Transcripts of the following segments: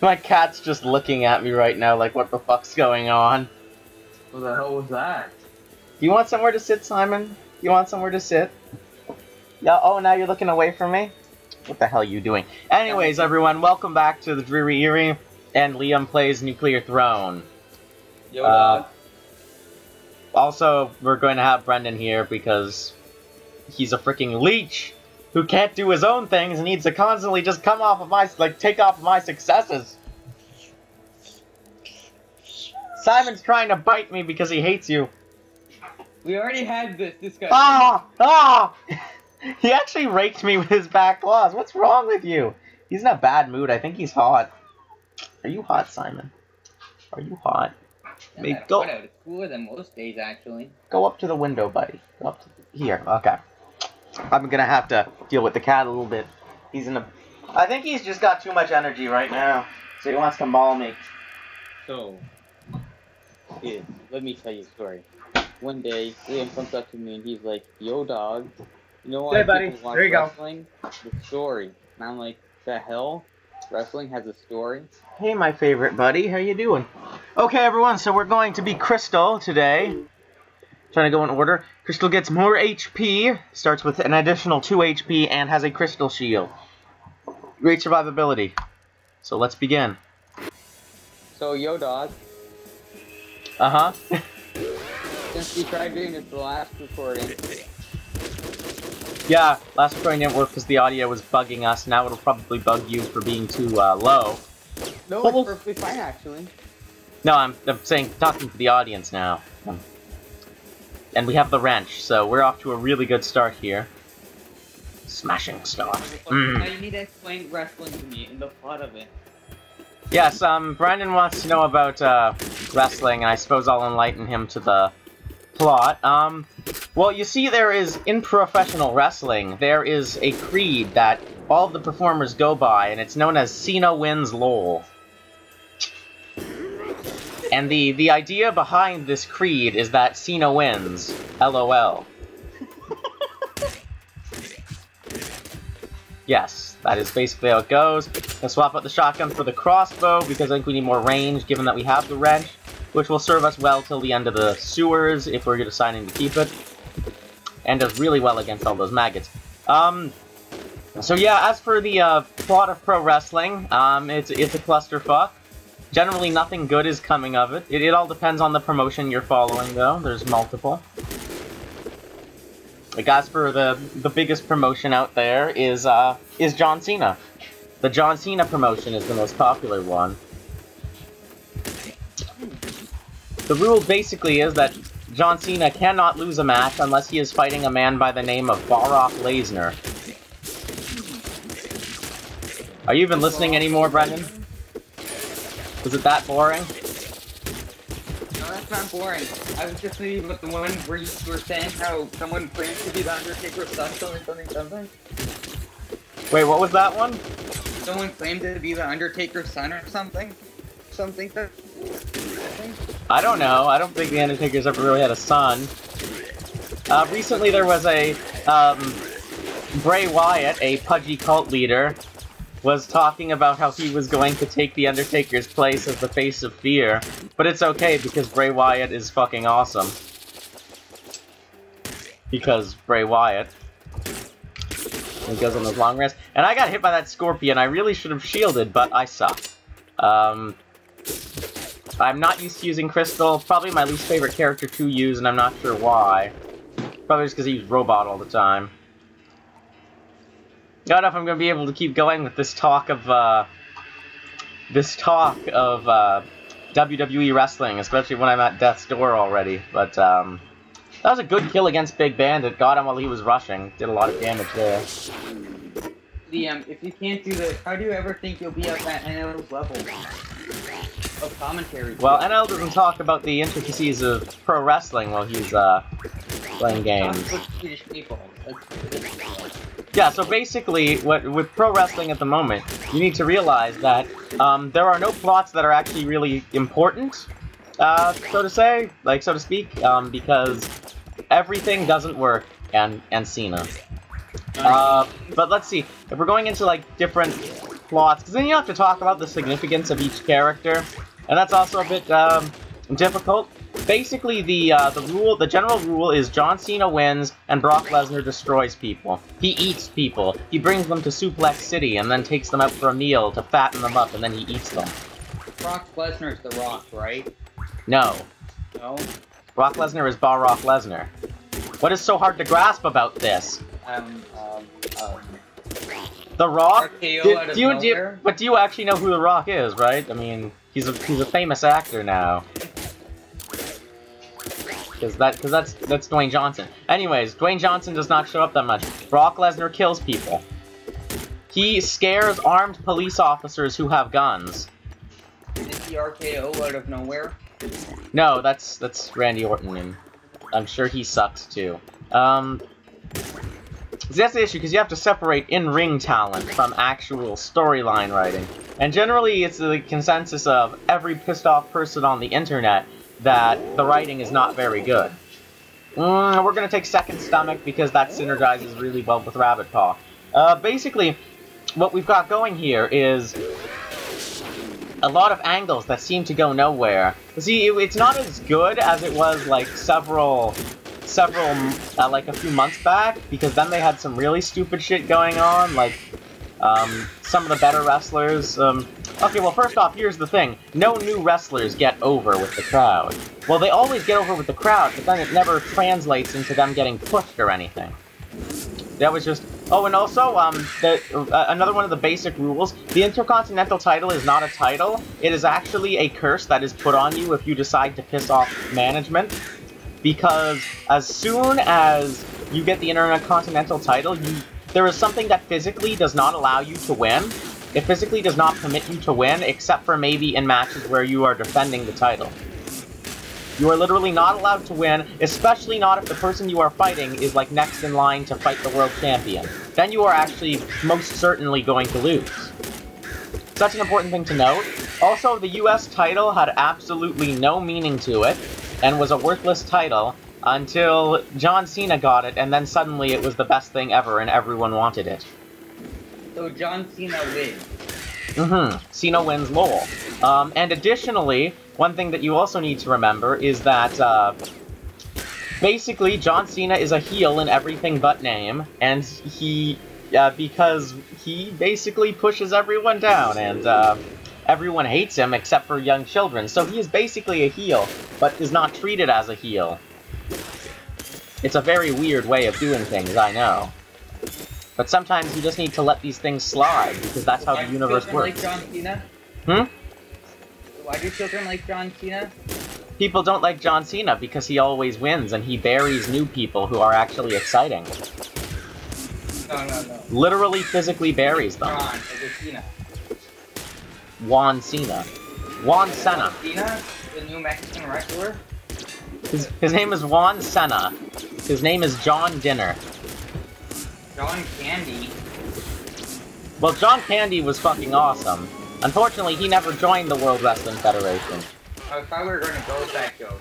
My cat's just looking at me right now like, what the fuck's going on? What the hell was that? Do you want somewhere to sit, Simon? You want somewhere to sit? Yeah, oh, now you're looking away from me? What the hell are you doing? Anyways, everyone, welcome back to the Dreary Erie, and Liam plays Nuclear Throne. Yo, dog. Also, we're going to have Brendan here because he's a freaking leech who can't do his own things and needs to constantly just come off of my, like, take off of my successes. Simon's trying to bite me because he hates you. We already had this discussion. Ah! Ah! He actually raked me with his back claws. What's wrong with you? He's in a bad mood. I think he's hot. Are you hot, Simon? Are you hot? Maybe go. It's cooler than most days, actually. Go up to the window, buddy. Go up to here. Okay. I'm gonna have to deal with the cat a little bit. He's in a. I think he's just got too much energy right now, so he wants to maul me. So, let me tell you a story. One day, Liam comes up to me and he's like, "Yo, dog, you know why buddy. people watch There you go. wrestling? The story." And I'm like, "The hell? Wrestling has a story?" Hey, my favorite buddy. How you doing? Okay, everyone. So we're going to be Crystal today. Trying to go in order. Crystal gets more HP, starts with an additional 2 HP, and has a crystal shield. Great survivability. So let's begin. So, yo, dog, Uh-huh. since we tried doing this the last recording, Yeah, last recording didn't work because the audio was bugging us. Now it'll probably bug you for being too low. no, Well, it's perfectly fine, actually. No, I'm saying, talking to the audience now. And we have the wrench, so we're off to a really good start here. Smashing stuff. Now you need to explain wrestling to me and the plot of it. Yes, Brandon wants to know about wrestling, and I suppose I'll enlighten him to the plot. Well, you see, there is, in professional wrestling, there is a creed that all of the performers go by, and it's known as Cena wins LOL. And the idea behind this creed is that Cena wins, LOL. Yes, that is basically how it goes. I'll swap out the shotgun for the crossbow, because I think we need more range, given that we have the wrench, which will serve us well till the end of the sewers, if we're deciding to keep it. And does really well against all those maggots. So yeah, as for the plot of pro wrestling, it's a clusterfuck. Generally, nothing good is coming of it. It all depends on the promotion you're following, though. There's multiple. Like, as for the biggest promotion out there is John Cena. The John Cena promotion is the most popular one. The rule basically is that John Cena cannot lose a match unless he is fighting a man by the name of Brock Lesnar. Are you even listening anymore, Brendan? Was it that boring? No, that's not boring. I was just thinking about the one where you were saying how someone claims to be the Undertaker's son, something. Wait, what was that one? Someone claimed to be the Undertaker's son or something. I don't know. I don't think the Undertaker's ever really had a son. Recently there was a, Bray Wyatt, a pudgy cult leader, was talking about how he was going to take the Undertaker's place as the face of fear. But it's okay, because Bray Wyatt is fucking awesome. Because Bray Wyatt. He goes on those long rests. And I got hit by that scorpion. I really should have shielded, but I suck. I'm not used to using Crystal. Probably my least favorite character to use, and I'm not sure why. Probably just because he uses Robot all the time. I don't know if I'm going to be able to keep going with this talk of WWE wrestling, especially when I'm at death's door already. But that was a good kill against Big Bandit. Got him while he was rushing. Did a lot of damage there. Liam, if you can't do this, how do you ever think you'll be at that NL's level of commentary? Well, NL doesn't talk about the intricacies of pro wrestling while he's playing games. Yeah, so basically, with pro wrestling at the moment, you need to realize that there are no plots that are actually really important, so to speak, because everything doesn't work, and Cena. But let's see, if we're going into, like, different plots, because then you have to talk about the significance of each character, and that's also a bit difficult. Basically, the general rule is John Cena wins and Brock Lesnar destroys people. He eats people. He brings them to Suplex City and then takes them out for a meal to fatten them up, and then he eats them. Brock Lesnar's The Rock, right? No. No? Brock Lesnar is Brock Lesnar. What is so hard to grasp about this? The Rock? But do you actually know who The Rock is, right? I mean, he's a famous actor now. Because that's Dwayne Johnson. Anyways, Dwayne Johnson does not show up that much. Brock Lesnar kills people. He scares armed police officers who have guns. Is the RKO out of nowhere? No, that's Randy Orton, and I'm sure he sucks too. See, that's the issue, because you have to separate in-ring talent from actual storyline writing. And generally, it's the consensus of every pissed-off person on the internet that the writing is not very good. We're gonna take Second Stomach, because that synergizes really well with Rabbit Paw. Basically, what we've got going here is a lot of angles that seem to go nowhere. See, it's not as good as it was, like, like a few months back, because then they had some really stupid shit going on, like, some of the better wrestlers, Okay, well, first off, here's the thing. No new wrestlers get over with the crowd. Well, they always get over with the crowd, but then it never translates into them getting pushed or anything. That was just... Oh, and also, another one of the basic rules, the Intercontinental title is not a title. It is actually a curse that is put on you if you decide to piss off management. Because as soon as you get the Intercontinental title, there is something that physically does not allow you to win. It physically does not permit you to win, except for maybe in matches where you are defending the title. You are literally not allowed to win, especially not if the person you are fighting is, like, next in line to fight the world champion. Then you are actually most certainly going to lose. Such an important thing to note. Also, the US title had absolutely no meaning to it, and was a worthless title, until John Cena got it, and then suddenly it was the best thing ever, and everyone wanted it. So John Cena wins. Cena wins lol. And additionally, one thing that you also need to remember is that, basically, John Cena is a heel in everything but name, and because he basically pushes everyone down, and, everyone hates him except for young children, so he is basically a heel, but is not treated as a heel. It's a very weird way of doing things, I know. But sometimes you just need to let these things slide, because that's how the universe works. Why do children like John Cena? Why do children like John Cena? People don't like John Cena because he always wins, and he buries new people who are actually exciting. No. Literally, physically buries them. John, is it Cena? Juan Cena. Juan Cena. Cena? The new Mexican wrestler? His name is Juan Cena. His name is John Dinner. John Candy? Well, John Candy was fucking awesome. Unfortunately, he never joined the World Wrestling Federation. I thought we were going to go with that joke.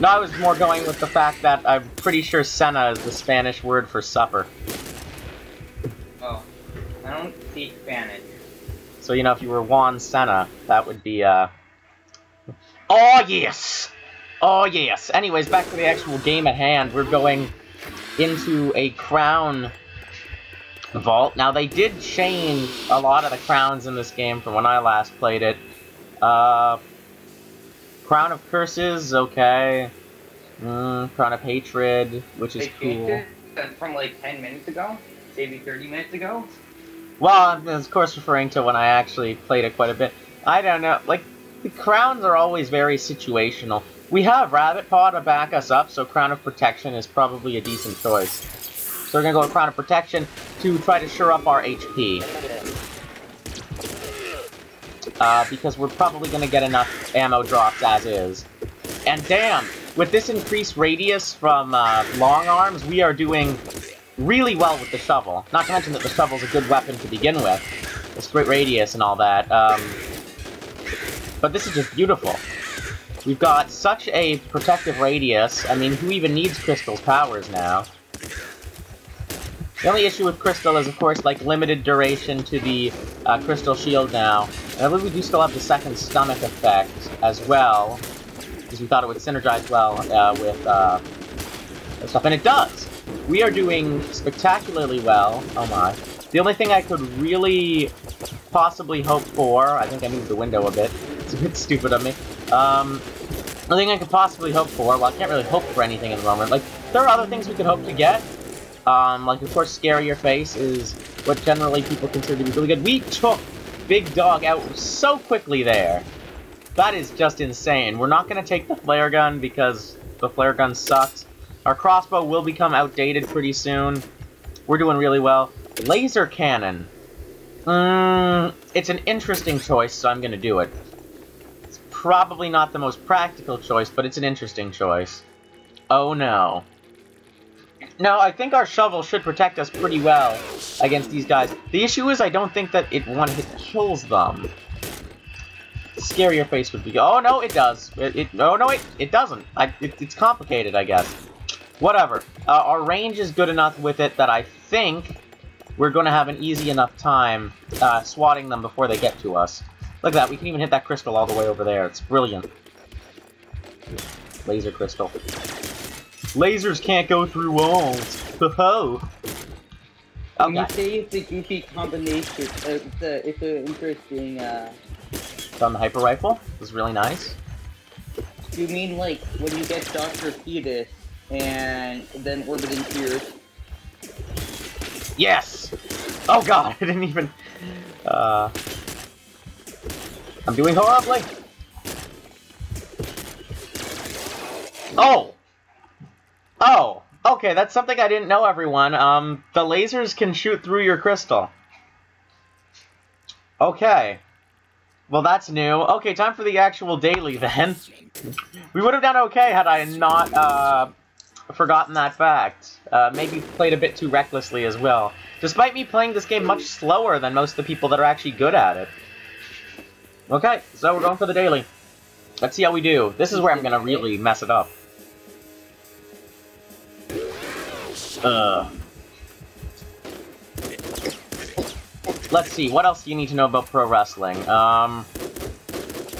No, I was more going with the fact that I'm pretty sure Cena is the Spanish word for supper. Oh. I don't speak Spanish. So, you know, if you were Juan Cena, that would be, Oh, yes! Oh, yes! Anyways, back to the actual game at hand. We're going into a crown vault. Now, they did change a lot of the crowns in this game from when I last played it. Crown of Curses, okay. Crown of Hatred, which is cool. That's from like 10 minutes ago? Maybe 30 minutes ago? Well, I'm of course referring to when I actually played it quite a bit. I don't know, like, the crowns are always very situational. We have Rabbit Paw to back us up, so Crown of Protection is probably a decent choice. So we're gonna go with Crown of Protection to try to shore up our HP. Because we're probably gonna get enough ammo drops as is. And damn, with this increased radius from long arms, we are doing really well with the shovel. Not to mention that the shovel's a good weapon to begin with. It's great radius and all that. But this is just beautiful. We've got such a protective radius. I mean, who even needs Crystal's powers now? The only issue with Crystal is, of course, like, limited duration to the Crystal Shield now. And I believe we do still have the second stomach effect as well, because we thought it would synergize well with stuff, and it does! We are doing spectacularly well. Oh my. The only thing I could really possibly hope for... I think I moved the window a bit. It's a bit stupid of me. The thing I could possibly hope for... Well, I can't really hope for anything in the moment. Like, there are other things we could hope to get. Like, of course, Scarier Face is what generally people consider to be really good. We took Big Dog out so quickly there. That is just insane. We're not going to take the flare gun because the flare gun sucks. Our crossbow will become outdated pretty soon. We're doing really well. Laser cannon. It's an interesting choice, so I'm going to do it. It's probably not the most practical choice, but it's an interesting choice. Oh no. No, I think our shovel should protect us pretty well against these guys. The issue is I don't think that it one-hit kills them. Scarier Face would be... Oh, no, it does. Oh, no, it doesn't. It's complicated, I guess. Whatever. Our range is good enough with it that I think we're going to have an easy enough time swatting them before they get to us. Look at that. We can even hit that crystal all the way over there. It's brilliant. Laser crystal. Lasers can't go through walls. Ho-ho! When you say it's a goofy combination, it's an interesting, On the hyper rifle was really nice. You mean like when you get Dr. Fetus and then orbiting tears? Yes! Oh god, I didn't even... I'm doing horribly! Oh! Oh! Okay, that's something I didn't know, everyone. The lasers can shoot through your crystal. Okay. Well, that's new. Okay, time for the actual daily, then. We would have done okay had I not, forgotten that fact. Maybe played a bit too recklessly as well. Despite me playing this game much slower than most of the people that are actually good at it. Okay, so we're going for the daily. Let's see how we do. This is where I'm gonna really mess it up. Let's see, what else do you need to know about pro wrestling?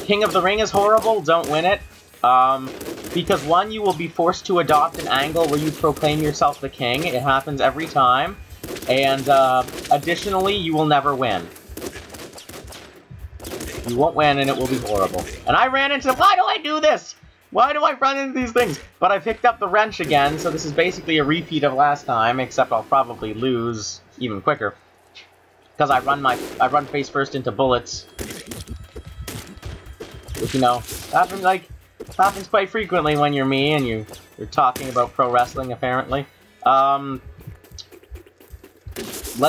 King of the Ring is horrible, don't win it. Because one, you will be forced to adopt an angle where you proclaim yourself the king. It happens every time. And, additionally, you will never win. You won't win, and it will be horrible. And I ran into... Why do I do this? Why do I run into these things? But I picked up the wrench again, so this is basically a repeat of last time, except I'll probably lose even quicker. Because I run face first into bullets. Which, you know, happens quite frequently when you're me and you're talking about pro wrestling, apparently. Let's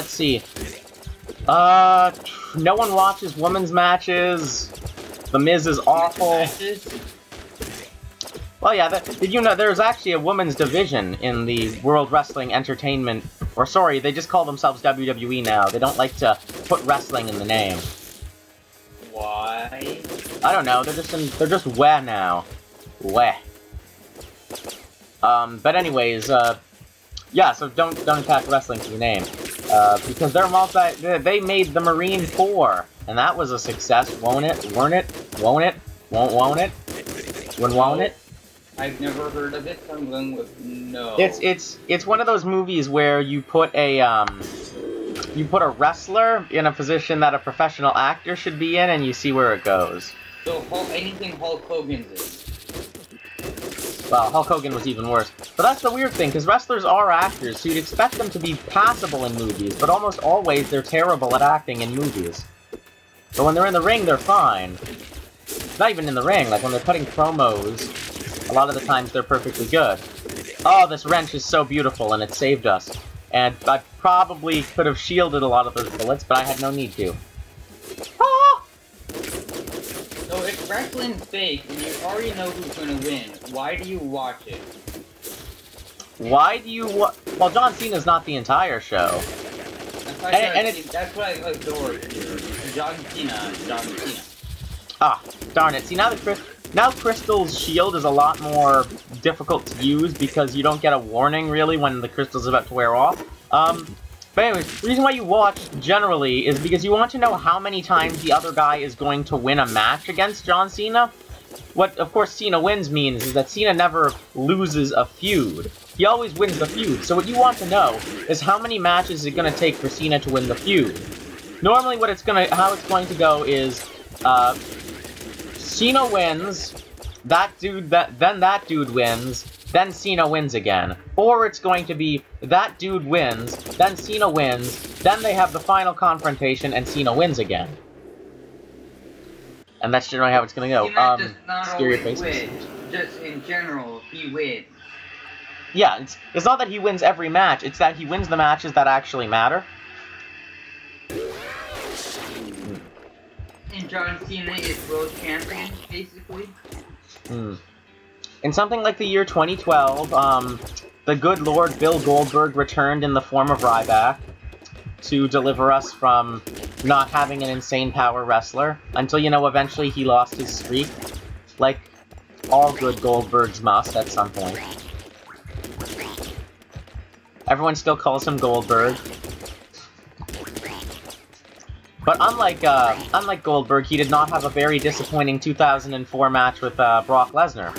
see. No one watches women's matches. The Miz is awful. Well, yeah, did you know there's actually a women's division in the World Wrestling Entertainment... Or, sorry, they just call themselves WWE now. They don't like to put wrestling in the name. Why? I don't know, they're just weh now. Weh. But anyways, yeah, so don't attach wrestling to the name. Because they're they made the Marine 4, and that was a success, won't it? Won't it? Won't it? Won't it? Won't it? I've never heard of it, so I'm going with no. It's one of those movies where you put a wrestler in a position that a professional actor should be in, and you see where it goes. So anything Hulk Hogan's is. Well, Hulk Hogan was even worse. But that's the weird thing, because wrestlers are actors, so you'd expect them to be passable in movies, but almost always they're terrible at acting in movies. But when they're in the ring, they're fine. Not even in the ring, like when they're cutting promos, a lot of the times they're perfectly good. Oh, this wrench is so beautiful, and it saved us. And I probably could have shielded a lot of those bullets, but I had no need to. Ah! So if wrestling's fake, and you already know who's gonna win, why do you watch it? Why do you Well, John Cena's not the entire show. That's what I adore. John Cena. Ah, darn it. See, now Crystal's shield is a lot more difficult to use because you don't get a warning, really, when the crystal's about to wear off. But anyways, the reason why you watch, generally, is because you want to know how many times the other guy is going to win a match against John Cena. What, of course, Cena wins means is that Cena never loses a feud. He always wins the feud. So what you want to know is how many matches is it going to take for Cena to win the feud. Normally, how it's going to go is, Cena wins, then that dude wins, then Cena wins again. Or it's going to be, that dude wins, then Cena wins, then they have the final confrontation, and Cena wins again. And that's generally how it's gonna go. Cena does not scary always faces. win. Just in general, he wins. Yeah, it's not that he wins every match, it's that he wins the matches that actually matter. And John Cena is world champion, basically. In something like the year 2012, the good Lord Bill Goldberg returned in the form of Ryback to deliver us from not having an insane power wrestler, until, you know, eventually he lost his streak, like all good Goldbergs must at some point. Everyone still calls him Goldberg. But unlike Goldberg, he did not have a very disappointing 2004 match with Brock Lesnar.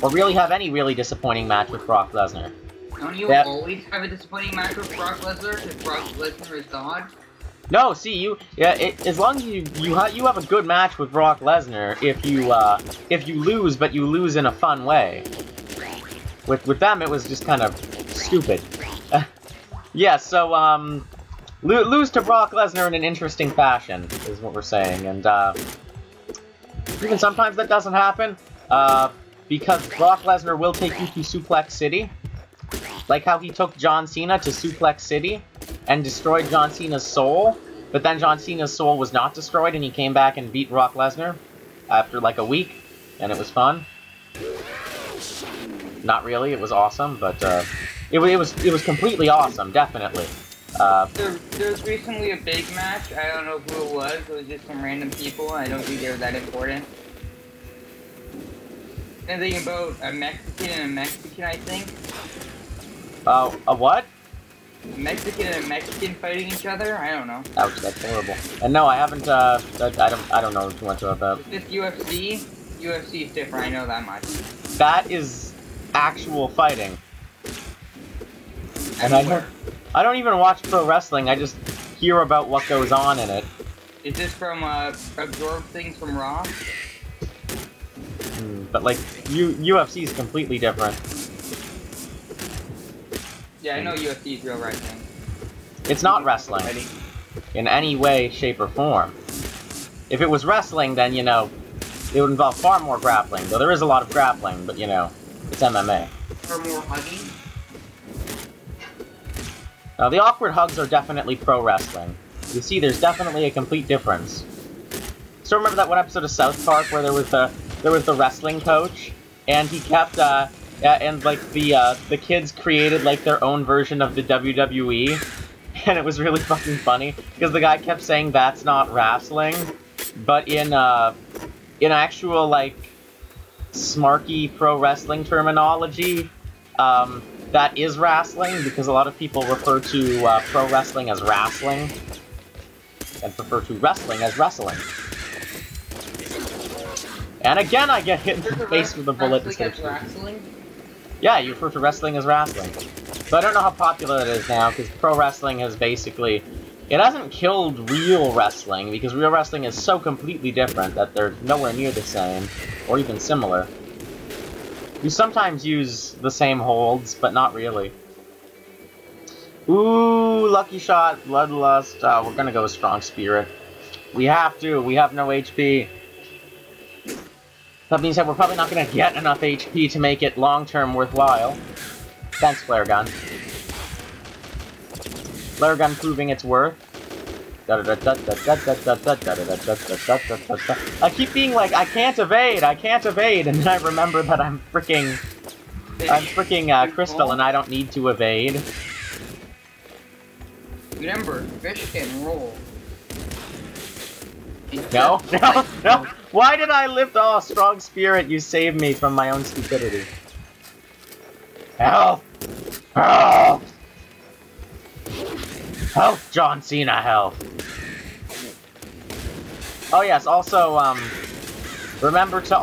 Or really have any really disappointing match with Brock Lesnar. Don't you always have a disappointing match with Brock Lesnar if Brock Lesnar is God? No, see, as long as you have a good match with Brock Lesnar, if you lose, but you lose in a fun way. With them, it was just kind of stupid. Yeah, so lose to Brock Lesnar in an interesting fashion is what we're saying, and even sometimes that doesn't happen, because Brock Lesnar will take you to Suplex City, like how he took John Cena to Suplex City and destroyed John Cena's soul, but then John Cena's soul was not destroyed and he came back and beat Brock Lesnar after like a week, and it was fun. Not really, it was awesome, but it was completely awesome, definitely. There was recently a big match. I don't know who it was just some random people. I don't think they were that important. Anything about a Mexican and a Mexican, I think. A what? A Mexican and a Mexican fighting each other? I don't know. Ouch, that's horrible. And no, I haven't, I don't know too much about that. It's UFC. UFC is different, I know that much. That is actual fighting. And I don't even watch pro wrestling, I just hear about what goes on in it. Is this from, absorb things from Raw? But, like, UFC is completely different. Yeah, I know UFC is real wrestling. It's not wrestling. In any way, shape, or form. If it was wrestling, then, you know, it would involve far more grappling. Though there is a lot of grappling, but, you know, it's MMA. Or more hugging? Now, the awkward hugs are definitely pro wrestling. You see, there's definitely a complete difference. So remember that one episode of South Park where there was the wrestling coach, and he kept and like the kids created like their own version of the WWE, and it was really fucking funny because the guy kept saying that's not wrestling, but in actual like smarky pro wrestling terminology, that is wrestling, because a lot of people refer to pro wrestling as wrestling, and prefer to wrestling as wrestling. And again, I get hit in the face with a bullet instead of wrestling? Yeah, you refer to wrestling as wrestling. So I don't know how popular it is now, because pro wrestling has basically... It hasn't killed real wrestling, because real wrestling is so completely different that they're nowhere near the same, or even similar. You sometimes use the same holds, but not really. Ooh, Lucky Shot, Bloodlust. We're gonna go with Strong Spirit. We have to. We have no HP. That means that we're probably not gonna get enough HP to make it long-term worthwhile. Thanks, Flare Gun. Flare Gun proving its worth. I keep being like, I can't evade, and then I remember that I'm freaking Crystal, and I don't need to evade. Remember, fish can roll. No. Why did I lift? Oh, Strong Spirit, you saved me from my own stupidity. Help! Help! Health, John Cena, health. Oh yes, also, remember to,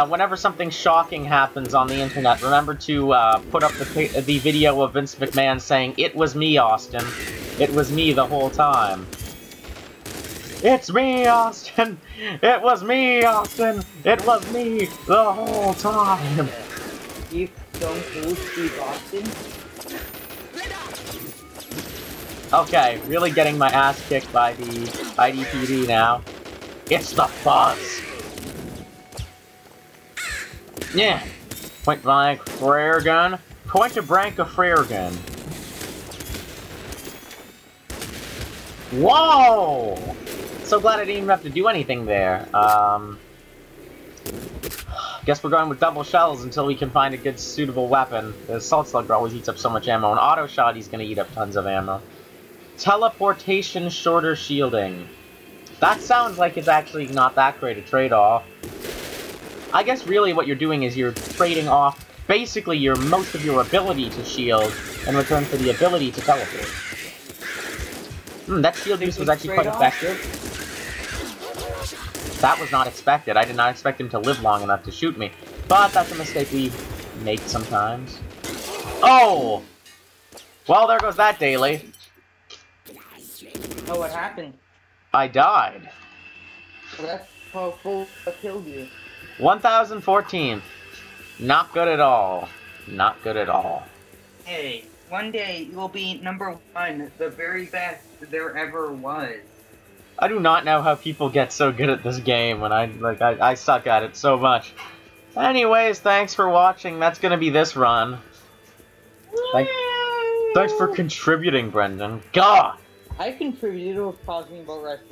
whenever something shocking happens on the internet, remember to, put up the video of Vince McMahon saying, "It was me, Austin. It was me the whole time. It's me, Austin! It was me, Austin! It was me the whole time!" Steve Stone Cold Steve Austin. Okay, really getting my ass kicked by the IDPD now. It's the fuzz! Yeah. Point blank flare gun. Point blank a flare gun. Whoa! So glad I didn't even have to do anything there. Guess we're going with double shells until we can find a good suitable weapon. The assault slug always eats up so much ammo. An auto shot, he's gonna eat up tons of ammo. Teleportation shorter shielding. That sounds like it's actually not that great a trade-off. I guess really what you're doing is you're trading off basically most of your ability to shield in return for the ability to teleport. That shield use was actually quite effective. That was not expected. I did not expect him to live long enough to shoot me. But that's a mistake we make sometimes. Oh! Well, there goes that daily. Oh, what happened? I died. Well, that's how full killed you. 1014. Not good at all. Not good at all. Hey, one day you'll be #1, the very best there ever was. I do not know how people get so good at this game when I suck at it so much. Anyways, thanks for watching. That's gonna be this run. Thanks for contributing, Brendan. God! I contributed. It was talking about wrestling.